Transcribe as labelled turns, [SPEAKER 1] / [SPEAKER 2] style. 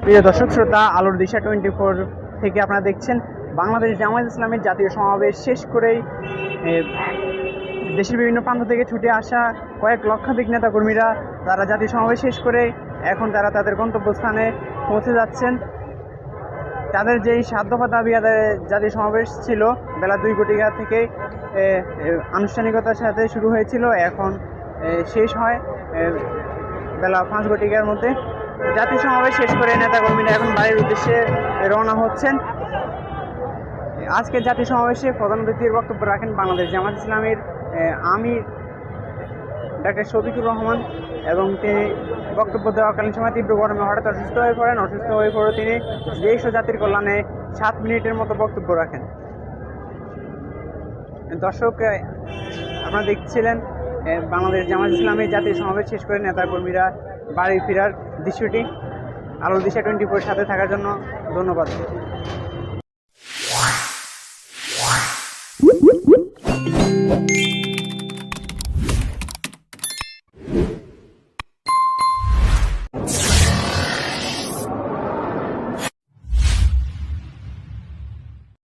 [SPEAKER 1] প্রিয় দর্শক শ্রোতা, আলোর দিশা 24 থেকে আপনারা দেখছেন বাংলাদেশ জামায়াত ইসলামের জাতীয় সমাবেশ শেষ করেই দেশের বিভিন্ন প্রান্ত থেকে ছুটে আসা কয়েক লক্ষাধিক নেতাকর্মীরা তারা জাতীয় সমাবেশ শেষ করে এখন তারা তাদের গন্তব্যস্থানে পৌঁছে যাচ্ছেন। তাদের যেই 7 দফা দাবি আদায়ে জাতীয় সমাবেশ ছিল বেলা 2 ঘটিকা থেকে আনুষ্ঠানিকতার সাথে শুরু হয়েছিল, এখন শেষ হয় বেলা 5 ঘটিকার মধ্যে। জাতীয় সমাবেশ শেষ করে নেতাকর্মীরা এখন বাড়ির উদ্দেশ্যে রওনা হচ্ছেন। আজকের জাতীয় সমাবেশে প্রধান অতিথির বক্তব্য রাখেন বাংলাদেশ জামায়াত ইসলামের আমির ডাক্তার শফিকুর রহমান, এবং তিনি বক্তব্য দেওয়াকালীন সময় তীব্র গরমে হঠাৎ অসুস্থ হয়ে পড়েন। অসুস্থ হয়ে পড়ে তিনি দেশ ও জাতির কল্যাণে 7 মিনিটের মতো বক্তব্য রাখেন। দর্শক, আপনারা দেখছিলেন বাংলাদেশ জামায়াত ইসলামের জাতীয় সমাবেশ শেষ করে নেতাকর্মীরা বাড়ি ফেরার দৃশ্যটি। আলোর দিশা 24 সাথে থাকার জন্য ধন্যবাদ।